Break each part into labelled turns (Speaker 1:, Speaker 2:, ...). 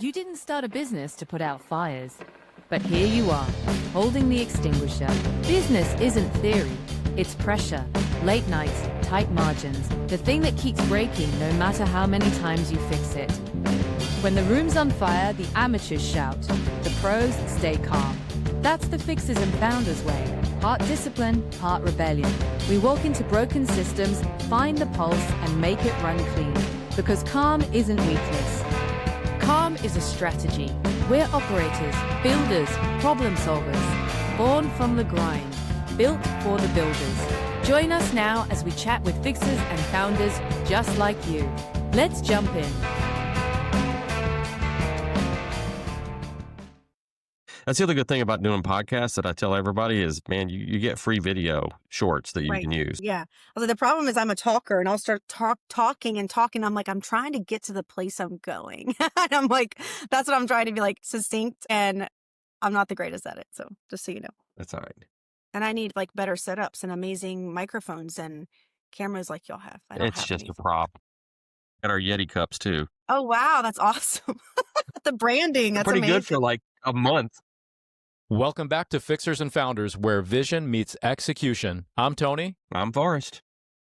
Speaker 1: You didn't start a business to put out fires, but here you are, holding the extinguisher. Business isn't theory, it's pressure, late nights, tight margins, the thing that keeps breaking no matter how many times you fix it. When the room's on fire, the amateurs shout, the pros stay calm. That's the Fixers and Founders way. Part discipline, part rebellion. We walk into broken systems, find the pulse, and make it run clean. Because calm isn't weakness. Calm is a strategy. We're operators, builders, problem solvers. Born from the grind. Built for the builders. Join us now as we chat with fixers and founders just like you. Let's jump in.
Speaker 2: That's the other good thing about doing podcasts that I tell everybody is, man, you get free video shorts that you can use.
Speaker 3: Yeah. Although the problem is I'm a talker and I'll start talking. I'm like, I'm trying to get to the place I'm going. And I'm like, that's what I'm trying to be like succinct. And I'm not the greatest at it. So just so you know.
Speaker 2: That's all right.
Speaker 3: And I need like better setups and amazing microphones and cameras like y'all have. I don't
Speaker 2: It's
Speaker 3: have
Speaker 2: just
Speaker 3: anything.
Speaker 2: a prop. Got our Yeti cups too.
Speaker 3: Oh, wow. That's awesome. The branding. That's
Speaker 2: Pretty
Speaker 3: amazing.
Speaker 2: good for like a month.
Speaker 4: Welcome back to Fixers and Founders, where vision meets execution. I'm Tony.
Speaker 2: I'm Forrest.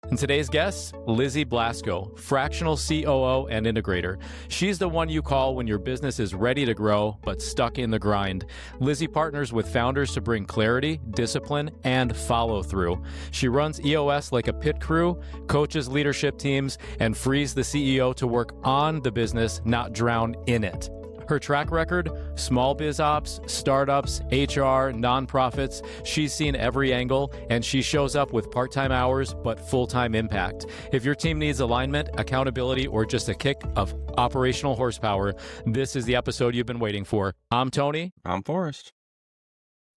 Speaker 4: And today's guest, Lizzy Blasko, Fractional COO and Integrator. She's the one you call when your business is ready to grow, but stuck in the grind. Lizzy partners with founders to bring clarity, discipline, and follow through. She runs EOS like a pit crew, coaches leadership teams, and frees the CEO to work on the business, not drown in it. Her track record, small biz ops, startups, HR, nonprofits, she's seen every angle, and she shows up with part-time hours but full-time impact. If your team needs alignment, accountability, or just a kick of operational horsepower, this is the episode you've been waiting for. I'm Tony.
Speaker 2: I'm Forrest.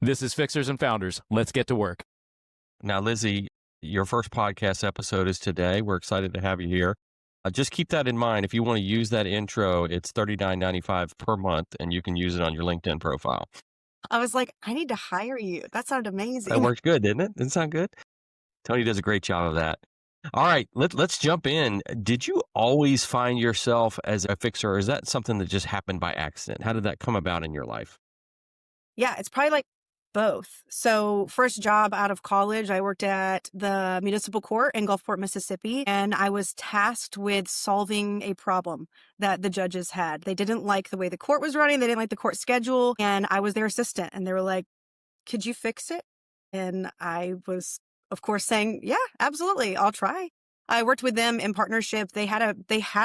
Speaker 4: This is Fixers and Founders. Let's get to work.
Speaker 2: Now, Lizzy, your first podcast episode is today. We're excited to have you here. Just keep that in mind. If you want to use that intro, it's $39.95 per month, and you can use it on your LinkedIn profile.
Speaker 3: I was like, I need to hire you. That sounded amazing.
Speaker 2: That works good, didn't it? Didn't it sound good? Tony does a great job of that. All right, let's jump in. Did you always find yourself as a fixer, or is that something that just happened by accident? How did that come about in your life?
Speaker 3: Yeah, it's probably like both. So first job out of college, I worked at the municipal court in Gulfport, Mississippi, and I was tasked with solving a problem that the judges had. They didn't like the way the court was running. They didn't like the court schedule, and I was their assistant. And they were like, could you fix it? And I was, of course, saying, yeah, absolutely. I'll try. I worked with them in partnership. They had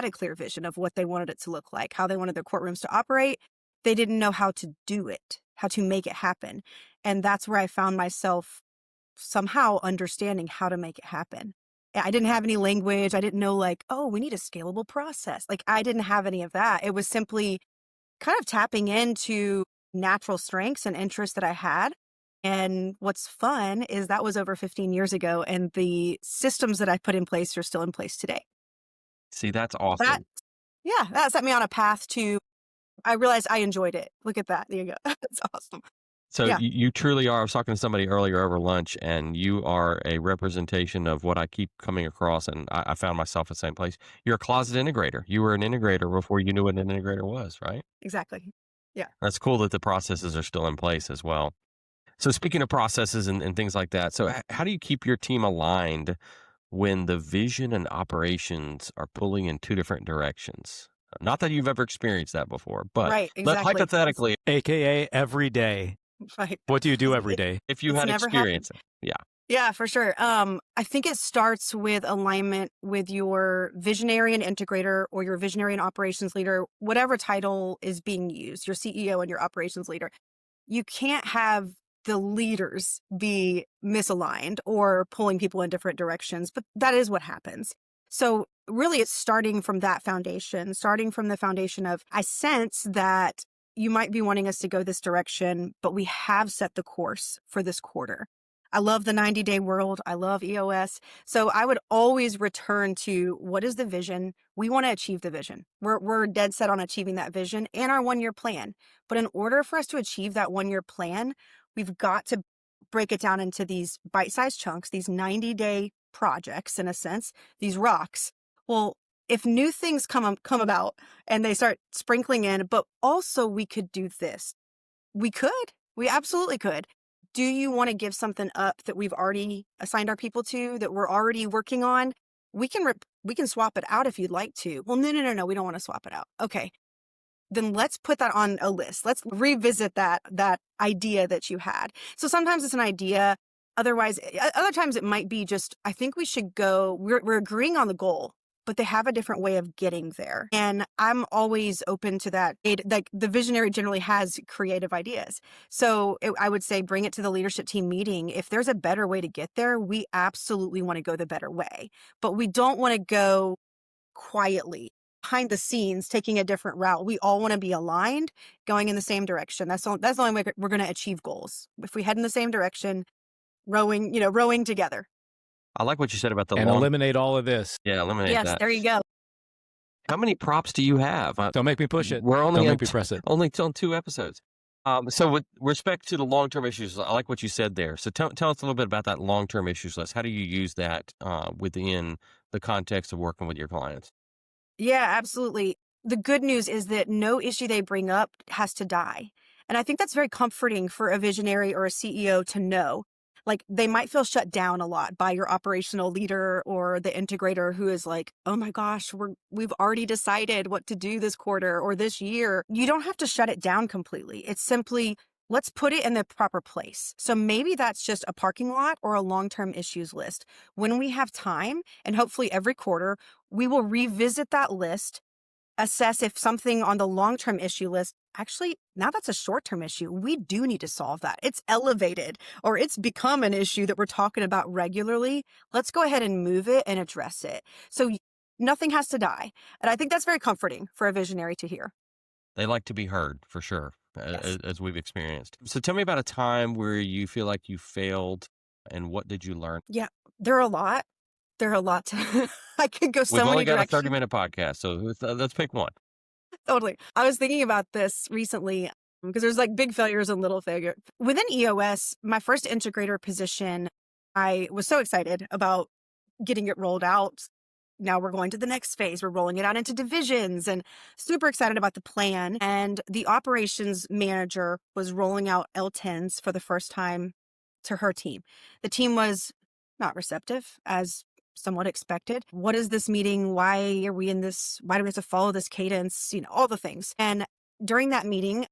Speaker 3: a clear vision of what they wanted it to look like, how they wanted their courtrooms to operate. They didn't know how to do it, how to make it happen. And that's where I found myself somehow understanding how to make it happen. I didn't have any language. I didn't know like, oh, we need a scalable process. Like I didn't have any of that. It was simply kind of tapping into natural strengths and interests that I had. And what's fun is that was over 15 years ago. And the systems that I put in place are still in place today.
Speaker 2: See, that's awesome.
Speaker 3: That set me on a path to, I realized I enjoyed it. Look at that. There you go. That's awesome.
Speaker 2: So
Speaker 3: Yeah.
Speaker 2: you truly are. I was talking to somebody earlier over lunch, and you are a representation of what I keep coming across, and I found myself at the same place. You're a closet integrator. You were an integrator before you knew what an integrator was, right?
Speaker 3: Exactly. Yeah.
Speaker 2: That's cool that the processes are still in place as well. So speaking of processes and things like that, so how do you keep your team aligned when the vision and operations are pulling in two different directions? Not that you've ever experienced that before, but
Speaker 3: Right, exactly.
Speaker 2: hypothetically,
Speaker 4: AKA every day.
Speaker 3: Right.
Speaker 4: What do you do every day?
Speaker 2: if you
Speaker 3: It's
Speaker 2: had
Speaker 3: never
Speaker 2: experience,
Speaker 3: Yeah, for sure. I think it starts with alignment with your visionary and integrator or your visionary and operations leader, whatever title is being used, your CEO and your operations leader. You can't have the leaders be misaligned or pulling people in different directions, but that is what happens. So really it's starting from that foundation, starting from the foundation of, I sense that you might be wanting us to go this direction, but we have set the course for this quarter. I love the 90-day world. I love EOS. So I would always return to what is the vision? We want to achieve the vision. We're dead set on achieving that vision and our 1-year plan. But in order for us to achieve that 1-year plan, we've got to break it down into these bite-sized chunks, these 90-day projects, in a sense, these rocks. Well, if new things come about and they start sprinkling in, but also we could do this. We absolutely could. Do you want to give something up that we've already assigned our people to, that we're already working on? We can swap it out if you'd like to. Well, no. We don't want to swap it out. Okay. Then let's put that on a list. Let's revisit that idea that you had. So sometimes it's an idea. Other times it might be just, I think we should go, we're agreeing on the goal, but they have a different way of getting there. And I'm always open to that. Like the visionary generally has creative ideas. So I would say bring it to the leadership team meeting. If there's a better way to get there, we absolutely want to go the better way, but we don't want to go quietly behind the scenes, taking a different route. We all want to be aligned, going in the same direction. That's the only way we're going to achieve goals. If we head in the same direction, rowing together.
Speaker 2: I like what you said about the
Speaker 4: And eliminate all of this.
Speaker 2: Yeah, eliminate
Speaker 3: Yes,
Speaker 2: that.
Speaker 3: there you go.
Speaker 2: How many props do you have?
Speaker 4: Don't make me push it.
Speaker 2: We're only
Speaker 4: Don't make me press it.
Speaker 2: Only on 2 episodes. So with respect to the long-term issues, I like what you said there. So tell us a little bit about that long-term issues list. How do you use that within the context of working with your clients?
Speaker 3: Yeah, absolutely. The good news is that no issue they bring up has to die. And I think that's very comforting for a visionary or a CEO to know. Like they might feel shut down a lot by your operational leader or the integrator who is like, oh my gosh, we've already decided what to do this quarter or this year. You don't have to shut it down completely. It's simply, let's put it in the proper place. So maybe that's just a parking lot or a long-term issues list. When we have time, and hopefully every quarter, we will revisit that list, assess if something on the long-term issue list, actually, now that's a short-term issue. We do need to solve that. It's elevated or it's become an issue that we're talking about regularly. Let's go ahead and move it and address it. So nothing has to die. And I think that's very comforting for a visionary to hear.
Speaker 2: They like to be heard, for sure,
Speaker 3: Yes.
Speaker 2: as we've experienced. So tell me about a time where you feel like you failed, and what did you learn?
Speaker 3: Yeah, there are a lot. There are a lot to, I could go so
Speaker 2: We've
Speaker 3: many
Speaker 2: only got
Speaker 3: directions.
Speaker 2: a 30-minute podcast, so let's pick one.
Speaker 3: Totally. I was thinking about this recently because there's like big failures and little failure. Within EOS, my first integrator position, I was so excited about getting it rolled out. Now we're going to the next phase. We're rolling it out into divisions and super excited about the plan. And the operations manager was rolling out L10s for the first time to her team. The team was not receptive, as somewhat expected. What is this meeting? Why are we in this? Why do we have to follow this cadence? All the things. And during that meeting,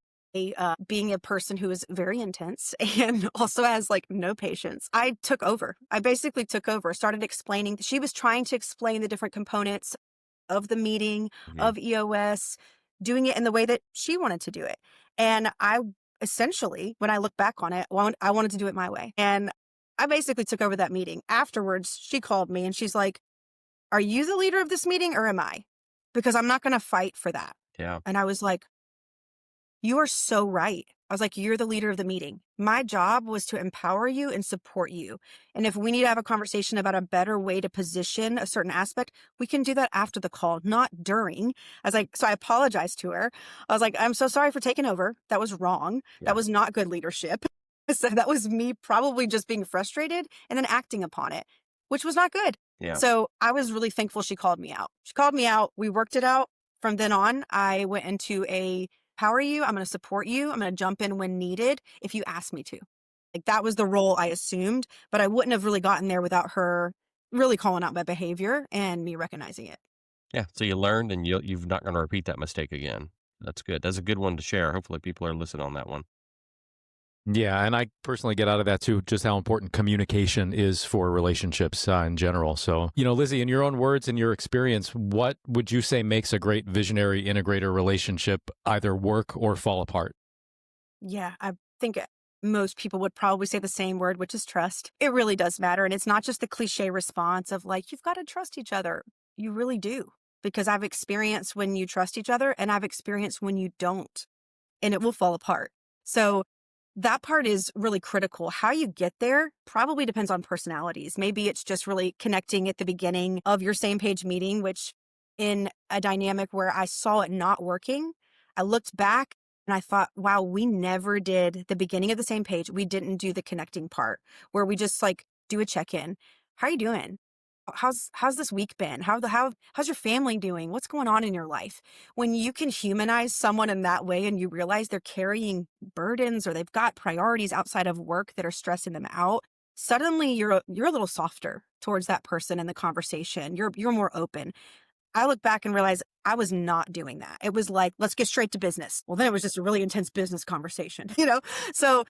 Speaker 3: being a person who is very intense and also has like no patience, I took over. I basically took over, started explaining. She was trying to explain the different components of the meeting, of EOS, doing it in the way that she wanted to do it. And I essentially, when I look back on it, I wanted to do it my way. And I basically took over that meeting. Afterwards, she called me and she's like, are you the leader of this meeting or am I? Because I'm not going to fight for that.
Speaker 2: Yeah.
Speaker 3: And I was like, you are so right. I was like, you're the leader of the meeting. My job was to empower you and support you. And if we need to have a conversation about a better way to position a certain aspect, we can do that after the call, not during. I was like, so I apologized to her. I was like, I'm so sorry for taking over. That was wrong.
Speaker 2: Yeah.
Speaker 3: That was not good leadership. So that was me probably just being frustrated and then acting upon it, which was not good.
Speaker 2: Yeah.
Speaker 3: So I was really thankful she called me out. She called me out. We worked it out. From then on, I went into empower you. I'm going to support you. I'm going to jump in when needed if you ask me to. Like that was the role I assumed, but I wouldn't have really gotten there without her really calling out my behavior and me recognizing it.
Speaker 2: Yeah. So you learned, and you're not going to repeat that mistake again. That's good. That's a good one to share. Hopefully people are listening on that one.
Speaker 4: Yeah, and I personally get out of that too, just how important communication is for relationships in general. So, Lizzy, in your own words and your experience, what would you say makes a great visionary integrator relationship either work or fall apart?
Speaker 3: Yeah, I think most people would probably say the same word, which is trust. It really does matter. And it's not just the cliche response of like, you've got to trust each other. You really do. Because I've experienced when you trust each other and I've experienced when you don't, and it will fall apart. So that part is really critical. How you get there probably depends on personalities. Maybe it's just really connecting at the beginning of your same page meeting, which in a dynamic where I saw it not working, I looked back and I thought, wow, we never did the beginning of the same page. We didn't do the connecting part where we just like do a check-in. How are you doing? how's this week been? How's your family doing? What's going on in your life? When you can humanize someone in that way and you realize they're carrying burdens or they've got priorities outside of work that are stressing them out, suddenly you're a little softer towards that person in the conversation. You're more open. I look back and realize I was not doing that. It was like, let's get straight to business. Well, then it was just a really intense business conversation, So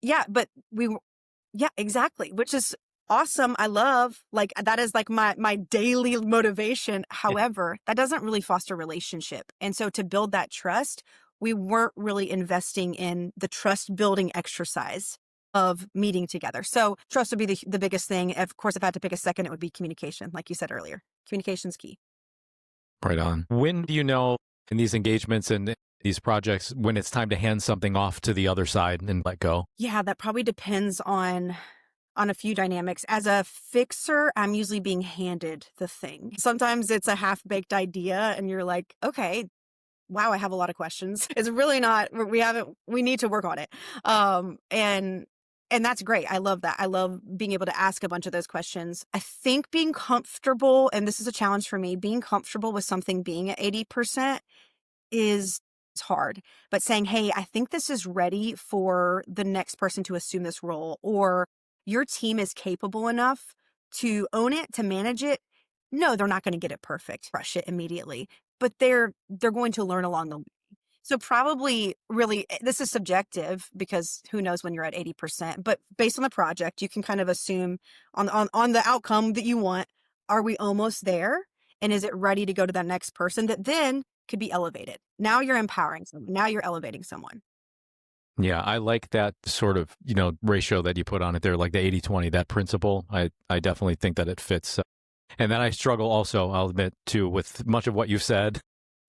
Speaker 3: yeah, but yeah, exactly. Which is awesome. I love, like, that is like my daily motivation. However, that doesn't really foster relationship. And so to build that trust, we weren't really investing in the trust building exercise of meeting together. So trust would be the biggest thing. Of course, if I had to pick a second, it would be communication. Like you said earlier, communication's key.
Speaker 4: Right on. When do you know in these engagements and these projects when it's time to hand something off to the other side and let go?
Speaker 3: Yeah, that probably depends on a few dynamics. As a fixer, I'm usually being handed the thing. Sometimes it's a half-baked idea and you're like, okay, wow, I have a lot of questions. It's really not, we need to work on it. And that's great. I love that. I love being able to ask a bunch of those questions. I think being comfortable, and this is a challenge for me, being comfortable with something being at 80% is it's hard. But saying, hey, I think this is ready for the next person to assume this role, or your team is capable enough to own it, to manage it. No, they're not going to get it perfect, rush it immediately, but they're going to learn along the way. So probably really, this is subjective because who knows when you're at 80%, but based on the project, you can kind of assume on the outcome that you want, are we almost there? And is it ready to go to that next person that then could be elevated? Now you're empowering someone. Now you're elevating someone.
Speaker 4: Yeah, I like that sort of, ratio that you put on it there, like the 80-20, that principle. I definitely think that it fits. And then I struggle also, I'll admit, too, with much of what you've said,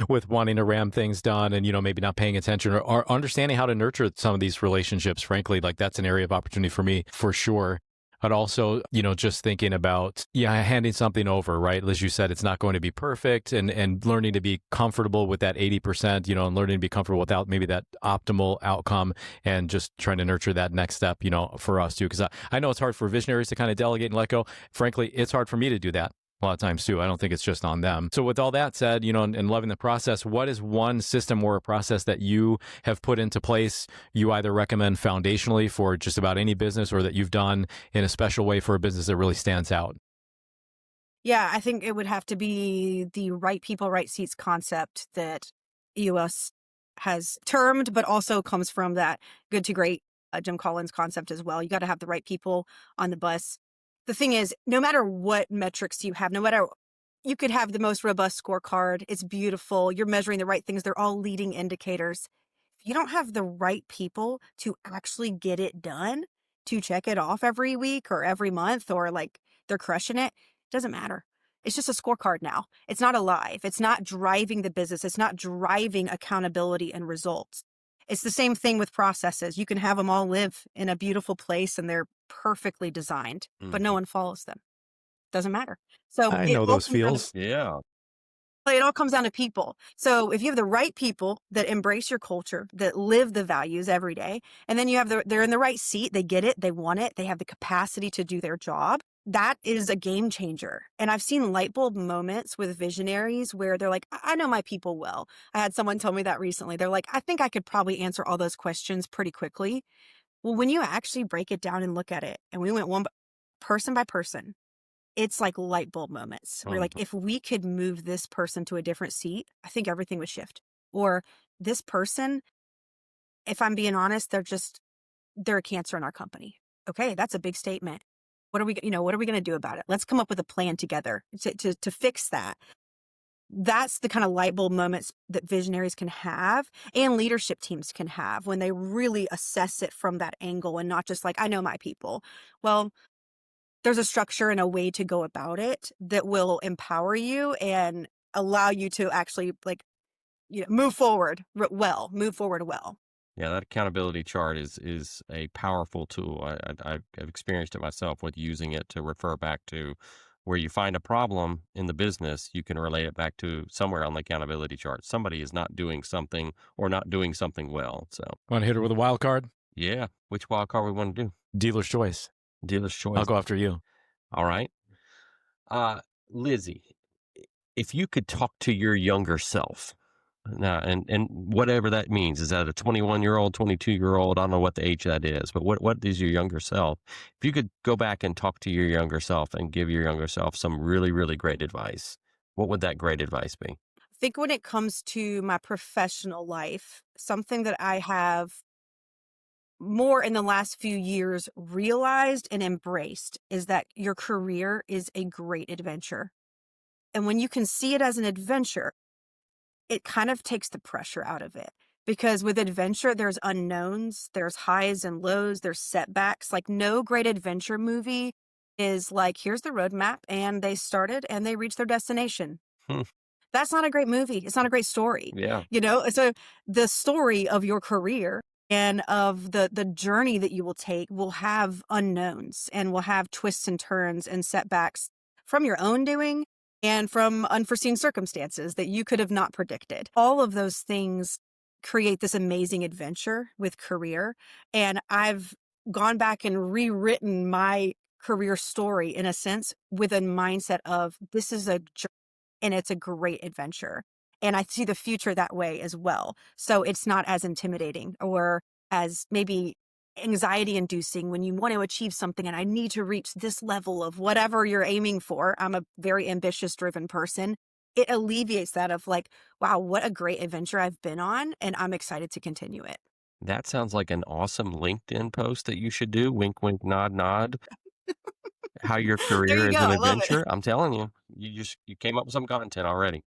Speaker 4: with wanting to ram things done and, maybe not paying attention or understanding how to nurture some of these relationships. Frankly, like that's an area of opportunity for me, for sure. But also, just thinking about, handing something over, right? As you said, it's not going to be perfect and learning to be comfortable with that 80%, and learning to be comfortable without maybe that optimal outcome and just trying to nurture that next step, for us too. Because I know it's hard for visionaries to kind of delegate and let go. Frankly, it's hard for me to do that a lot of times too. I don't think it's just on them. So with all that said, and loving the process, what is one system or a process that you have put into place you either recommend foundationally for just about any business or that you've done in a special way for a business that really stands out?
Speaker 3: Yeah, I think it would have to be the right people, right seats concept that EOS has termed, but also comes from that good to great Jim Collins concept as well. You got to have the right people on the bus. The thing is, no matter what metrics you have, you could have the most robust scorecard. It's beautiful. You're measuring the right things. They're all leading indicators. If you don't have the right people to actually get it done, to check it off every week or every month, or like they're crushing it, doesn't matter. It's just a scorecard now. It's not alive. It's not driving the business. It's not driving accountability and results. It's the same thing with processes. You can have them all live in a beautiful place and they're perfectly designed, but no one follows them. Doesn't matter. So
Speaker 4: I know those feels.
Speaker 2: Yeah.
Speaker 3: It all comes down to people. So if you have the right people that embrace your culture, that live the values every day, and then you have they're in the right seat, they get it, they want it, they have the capacity to do their job, that is a game changer. And I've seen light bulb moments with visionaries where they're like, I know my people well. I had someone tell me that recently. They're like, I think I could probably answer all those questions pretty quickly. Well, when you actually break it down and look at it, and we went one person by person, it's like light bulb moments. We're like, if we could move this person to a different seat, I think everything would shift. Or this person, if I'm being honest, they're a cancer in our company. Okay, that's a big statement. What are we going to do about it? Let's come up with a plan together to fix that. That's the kind of light bulb moments that visionaries can have and leadership teams can have when they really assess it from that angle and not just like, I know my people. Well, there's a structure and a way to go about it that will empower you and allow you to actually move forward well.
Speaker 2: Yeah, that accountability chart is a powerful tool. I've experienced it myself with using it to refer back to where you find a problem in the business, you can relate it back to somewhere on the accountability chart. Somebody is not doing something or not doing something well. So,
Speaker 4: Want to hit her with a wild card?
Speaker 2: yeah, which wild card we want to do?
Speaker 4: Dealer's choice.
Speaker 2: Dealer's choice.
Speaker 4: I'll go after you.
Speaker 2: All right. Uh, Lizzy, if you could talk to your younger self, now, and whatever that means, is that a 21-year-old, 22-year-old? I don't know what the age that is, but what is your younger self? If you could go back and talk to your younger self and give your younger self some really, really great advice, what would that great advice be?
Speaker 3: I think when it comes to my professional life, something that I have more in the last few years realized and embraced is that your career is a great adventure. And when you can see it as an adventure, it kind of takes the pressure out of it. Because with adventure, there's unknowns, there's highs and lows, there's setbacks. Like no great adventure movie is like, here's the roadmap, and they started and they reached their destination.
Speaker 2: Hmm.
Speaker 3: That's not a great movie. It's not a great story.
Speaker 2: Yeah.
Speaker 3: So the story of your career and of the journey that you will take will have unknowns and will have twists and turns and setbacks from your own doing and from unforeseen circumstances that you could have not predicted. All of those things create this amazing adventure with career. And I've gone back and rewritten my career story in a sense with a mindset of this is a journey and it's a great adventure. And I see the future that way as well. So it's not as intimidating or as maybe anxiety inducing when you want to achieve something and I need to reach this level of whatever you're aiming for. I'm a very ambitious driven person. It alleviates that of like, wow, what a great adventure I've been on. And I'm excited to continue it.
Speaker 2: That sounds like an awesome LinkedIn post that you should do. Wink, wink, nod, nod. How your
Speaker 3: There
Speaker 2: career
Speaker 3: you
Speaker 2: is
Speaker 3: go.
Speaker 2: an
Speaker 3: I love it.
Speaker 2: adventure. I'm telling you, you came up with some content already.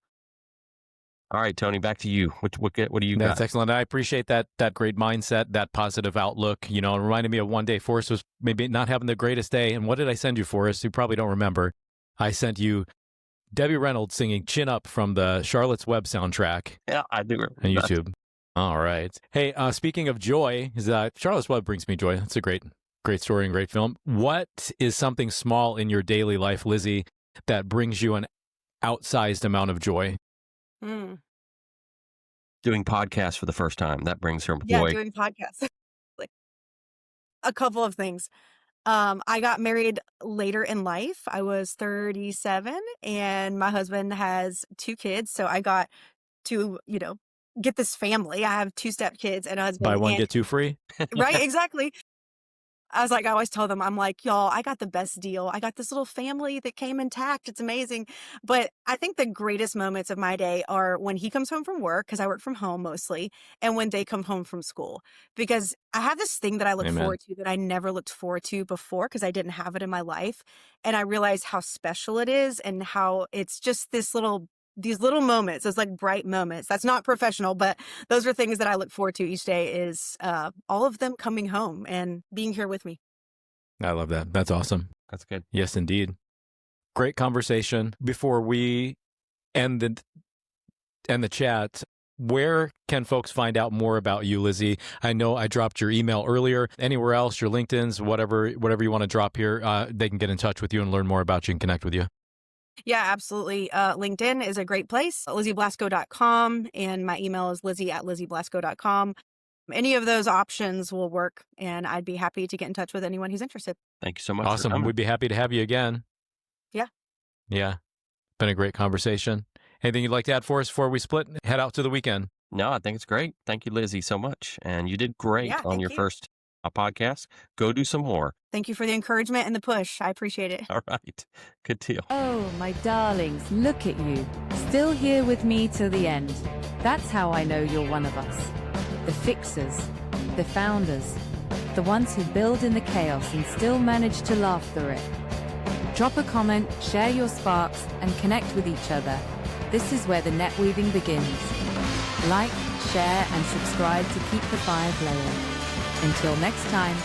Speaker 2: All right, Tony, back to you. What do you
Speaker 4: That's
Speaker 2: got?
Speaker 4: excellent. I appreciate that great mindset, that positive outlook. You know, it reminded me of one day Forrest was maybe not having the greatest day. And what did I send you, Forrest? You probably don't remember. I sent you Debbie Reynolds singing Chin Up from the Charlotte's Web soundtrack
Speaker 2: Yeah, I do remember
Speaker 4: on
Speaker 2: that.
Speaker 4: YouTube. All right. Hey, speaking of joy, Charlotte's Web brings me joy. It's a great story and great film. What is something small in your daily life, Lizzy, that brings you an outsized amount of joy?
Speaker 2: Doing podcasts for the first time. That brings her
Speaker 3: Yeah,
Speaker 2: joy.
Speaker 3: doing podcasts. Like a couple of things. I got married later in life. I was 37 and my husband has 2 kids. So I got to, get this family. I have 2 step kids and a husband.
Speaker 4: Buy one,
Speaker 3: And
Speaker 4: get two free?
Speaker 3: right, exactly. I always tell them, I'm like, y'all, I got the best deal. I got this little family that came intact. It's amazing. But I think the greatest moments of my day are when he comes home from work, because I work from home mostly, and when they come home from school. Because I have this thing that I look
Speaker 4: Amen.
Speaker 3: forward to that I never looked forward to before because I didn't have it in my life. And I realize how special it is and how it's just these little moments, those like bright moments. That's not professional, but those are things that I look forward to each day is all of them coming home and being here with me.
Speaker 4: I love that. That's awesome.
Speaker 2: That's good.
Speaker 4: Yes, indeed. Great conversation. Before we end the chat, where can folks find out more about you, Lizzy? I know I dropped your email earlier. Anywhere else, your LinkedIn's, whatever you want to drop here, they can get in touch with you and learn more about you and connect with you.
Speaker 3: Yeah, absolutely. LinkedIn is a great place. LizzyBlasko.com, and my email is Lizzy@LizzyBlasko.com. Any of those options will work, and I'd be happy to get in touch with anyone who's interested.
Speaker 2: Thank you so much. For
Speaker 4: Awesome.
Speaker 2: coming.
Speaker 4: We'd be happy to have you again.
Speaker 3: Yeah.
Speaker 4: Yeah. Been a great conversation. Anything you'd like to add for us before we split and head out to the weekend?
Speaker 2: No, I think it's great. Thank you, Lizzy, so much. And you did great
Speaker 3: Yeah,
Speaker 2: on
Speaker 3: thank
Speaker 2: your
Speaker 3: you.
Speaker 2: first podcast. Go do some more.
Speaker 3: Thank you for the encouragement and the push. I appreciate it.
Speaker 2: All right. Good deal.
Speaker 1: Oh, my darlings, look at you. Still here with me till the end. That's how I know you're one of us. The fixers, the founders, the ones who build in the chaos and still manage to laugh through it. Drop a comment, share your sparks, and connect with each other. This is where the net weaving begins. Like, share, and subscribe to keep the fire blowing. Until next time.